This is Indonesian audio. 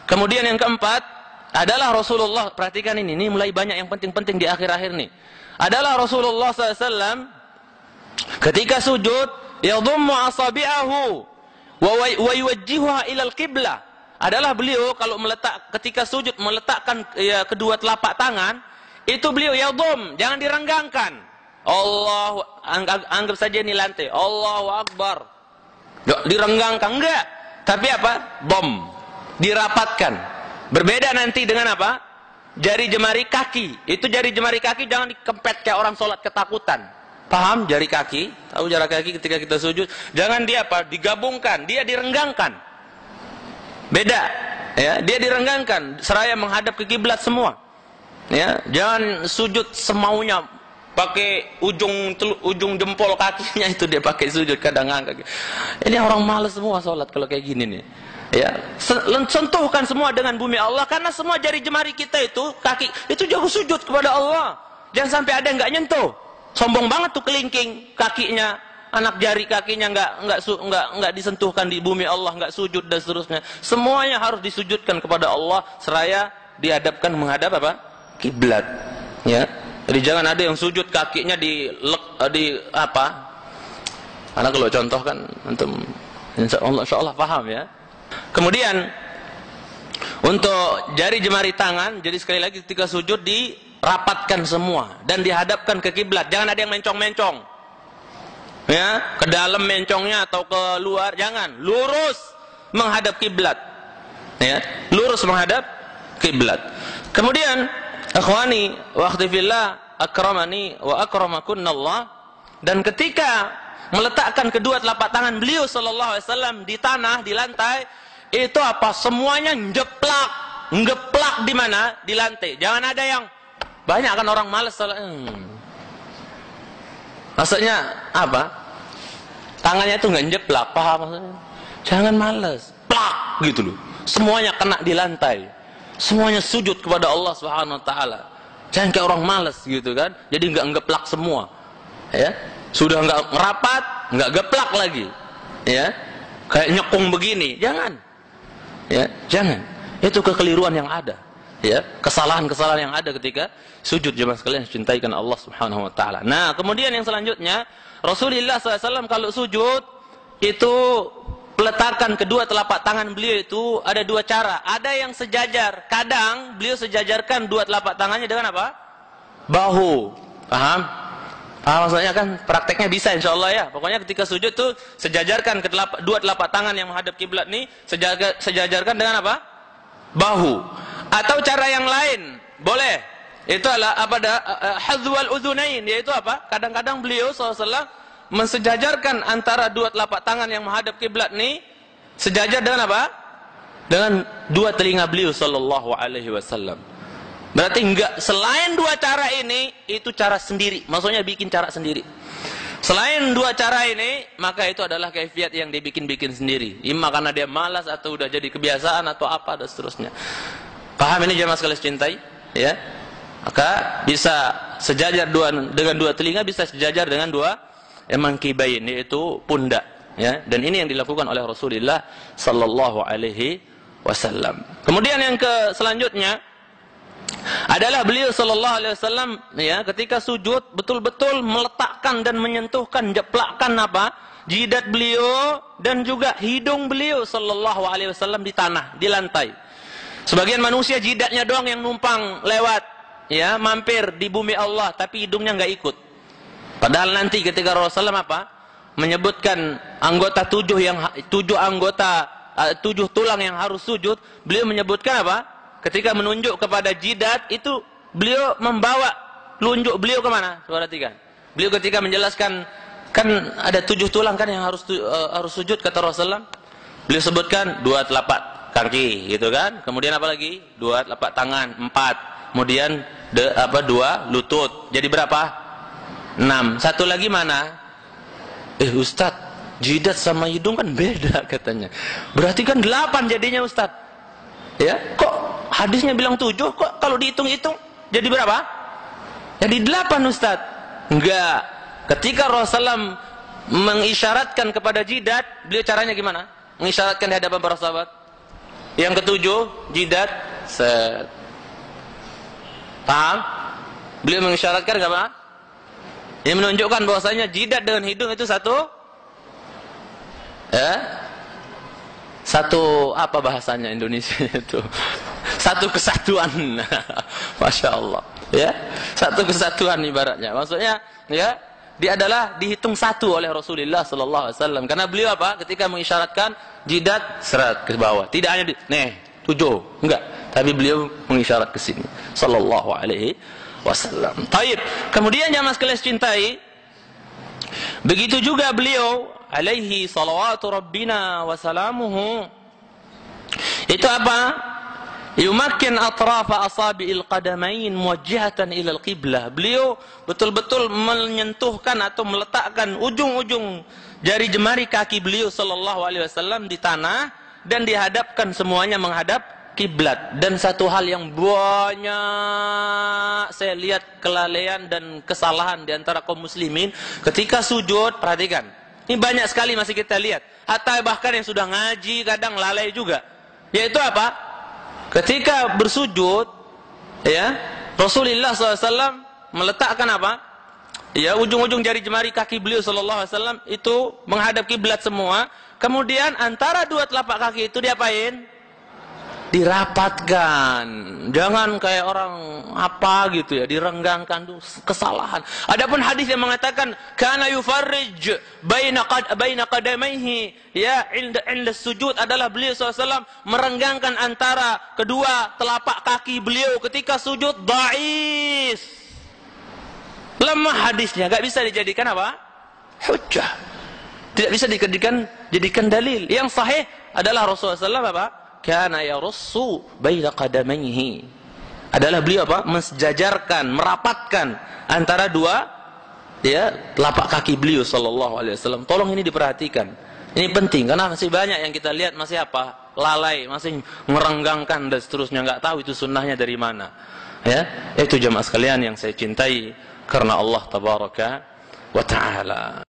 Kemudian yang keempat adalah Rasulullah, perhatikan ini mulai banyak yang penting-penting di akhir-akhir nih. Adalah Rasulullah SAW ketika sujud, yadhummu asabi'ahu wa yuwajjihuha ilal qiblah. Adalah beliau kalau ketika sujud meletakkan kedua telapak tangan, itu beliau yadhum, jangan direnggangkan. Allah, anggap saja ini lantai. Allahu Akbar. Direnggangkan enggak, tapi apa? Dom, dirapatkan. Berbeda nanti dengan apa? Jari jemari kaki. Itu jari jemari kaki jangan dikempet kayak orang sholat ketakutan. Paham? Jari kaki, tahu jari kaki ketika kita sujud, jangan dia apa? Digabungkan, dia direnggangkan. Beda, ya, dia direnggangkan seraya menghadap ke kiblat semua. Ya, jangan sujud semaunya, pakai ujung jempol kakinya itu dia pakai sujud kadang angkat. Ini orang malas semua sholat kalau kayak gini nih. Ya, sentuhkan semua dengan bumi Allah, karena semua jari jemari kita itu kaki itu jauh sujud kepada Allah. Jangan sampai ada yang nggak nyentuh. Sombong banget tuh kelingking kakinya, anak jari kakinya nggak disentuhkan di bumi Allah, nggak sujud dan seterusnya. Semuanya harus disujudkan kepada Allah seraya dihadapkan menghadap apa? Kiblat. Ya. Jadi jangan ada yang sujud kakinya di apa? Karena kalau contoh kan antum insya Allah paham ya. Kemudian untuk jari jemari tangan, jadi sekali lagi ketika sujud dirapatkan semua dan dihadapkan ke kiblat. Jangan ada yang mencong-mencong. Ya, ke dalam mencongnya atau ke luar, jangan. Lurus menghadap kiblat. Ya, lurus menghadap kiblat. Kemudian, akhwani wa akhti fillah, akramani wa akramakunallah, dan ketika meletakkan kedua telapak tangan beliau sallallahu alaihi wasallam di tanah, di lantai, itu apa? Semuanya ngeplak di mana? Di lantai. Jangan ada yang banyak kan orang malas salat. Maksudnya apa? Tangannya itu nggak njeplak, paham maksudnya? Jangan malas, plak gitu loh. Semuanya kena di lantai. Semuanya sujud kepada Allah Subhanahu wa taala. Jangan kayak orang malas gitu kan. Jadi nggak ngeplak semua. Ya. Sudah nggak merapat, nggak geplak lagi. Ya. Kayak nyekung begini, jangan. Ya, jangan. Itu kekeliruan yang ada. Ya, kesalahan-kesalahan yang ada ketika sujud, jemaah sekalian cintai karena Allah Subhanahu wa taala. Nah, kemudian yang selanjutnya, Rasulullah SAW kalau sujud itu peletakan kedua telapak tangan beliau itu ada dua cara. Ada yang sejajar. Kadang beliau sejajarkan dua telapak tangannya dengan apa? Bahu. Paham? Maksudnya kan prakteknya bisa insya Allah ya. Pokoknya ketika sujud tuh sejajarkan dua telapak tangan yang menghadap kiblat nih, sejajarkan dengan apa? Bahu. Atau cara yang lain boleh. Itu adalah apa? Hadzwal udzunain, yaitu apa? Kadang-kadang beliau SAW mensejajarkan antara dua telapak tangan yang menghadap kiblat nih, sejajar dengan apa? Dengan dua telinga beliau sallallahu alaihi wasallam. Berarti enggak, selain dua cara ini, itu cara sendiri. Maksudnya bikin cara sendiri. Selain dua cara ini, maka itu adalah kaifiat yang dibikin-bikin sendiri. Ima karena dia malas atau udah jadi kebiasaan atau apa dan seterusnya. Paham ini jemaah sekalian cintai? Ya. Maka bisa sejajar dengan dua telinga, bisa sejajar dengan dua mankibain, yaitu pundak. Ya. Dan ini yang dilakukan oleh Rasulullah sallallahu alaihi wasallam. Kemudian yang selanjutnya adalah beliau sallallahu alaihi wasallam ya ketika sujud betul-betul meletakkan dan menyentuhkan, jeplakkan apa? Jidat beliau dan juga hidung beliau sallallahu alaihi wasallam di tanah, di lantai. Sebagian manusia jidatnya doang yang numpang lewat, ya, mampir di bumi Allah, tapi hidungnya nggak ikut. Padahal nanti ketika Rasulullah apa? Menyebutkan anggota tujuh tulang yang harus sujud, beliau menyebutkan apa? Ketika menunjuk kepada jidat itu beliau membawa telunjuk beliau kemana? Perhatikan. Beliau ketika menjelaskan kan ada 7 tulang kan yang harus sujud kata Rasulullah. Beliau sebutkan 2 telapak kaki gitu kan. Kemudian apa lagi? 2 telapak tangan, 4. Kemudian 2 lutut. Jadi berapa? 6. Satu lagi mana? Ustaz, jidat sama hidung kan beda katanya. Berarti kan 8 jadinya Ustaz. Ya, kok hadisnya bilang 7, kok kalau dihitung-hitung jadi berapa? Jadi 8 Ustaz. Enggak. Ketika Rasulullah mengisyaratkan kepada jidat, beliau caranya gimana? Mengisyaratkan di hadapan para sahabat. Yang ketujuh, jidat set. Paham? Beliau mengisyaratkan apa? Ini menunjukkan bahwasanya jidat dengan hidung itu satu, satu apa bahasanya Indonesia itu? Satu kesatuan. Masya Allah. Ya, satu kesatuan ibaratnya. Maksudnya, ya, dia adalah dihitung satu oleh Rasulullah Sallallahu Alaihi Wasallam. Karena beliau apa? Ketika mengisyaratkan jidat seret ke bawah. Tidak hanya tujuh, enggak. Tapi beliau mengisyarat ke sini. Sallallahu Alaihi Wasallam. Taib. Kemudian jamaah sekalian cintai, begitu juga beliau alaihi salawatu rabbina wa salamuhu. Itu apa? Yumakkin atrafa asabi'il qadamain muwajjihatan ila al-qiblah. Beliau betul-betul menyentuhkan atau meletakkan ujung-ujung jari jemari kaki beliau sallallahu alaihi wasallam di tanah dan dihadapkan semuanya menghadap kiblat. Dan satu hal yang banyak saya lihat kelalaian dan kesalahan di antara kaum muslimin ketika sujud, perhatikan. Ini banyak sekali masih kita lihat. Hatta bahkan yang sudah ngaji kadang lalai juga. Yaitu apa? Ketika bersujud, ya, Rasulullah SAW meletakkan apa? Ya, ujung-ujung jari jemari kaki beliau sallallahu alaihi wasallam itu menghadap kiblat semua. Kemudian antara dua telapak kaki itu diapain? Dirapatkan. Jangan kayak orang apa gitu ya, direnggangkan, itu kesalahan. Adapun hadis yang mengatakan kana yufarrij baina qadamaihi, ya, inda sujud, adalah beliau SAW merenggangkan antara kedua telapak kaki beliau ketika sujud. Dhaif. Lemah hadisnya, enggak bisa dijadikan apa? Hujjah. Tidak bisa dijadikan dalil. Yang sahih adalah Rasulullah SAW apa? Kana yarussu baina qadamaihi. Adalah beliau apa? Mensejajarkan, merapatkan antara dua, ya, telapak kaki beliau sallallahu alaihi wasallam. Tolong ini diperhatikan. Ini penting karena masih banyak yang kita lihat masih apa? Lalai, masih merenggangkan dan seterusnya, enggak tahu itu sunnahnya dari mana. Ya, itu jemaah sekalian yang saya cintai karena Allah tabaraka wa taala.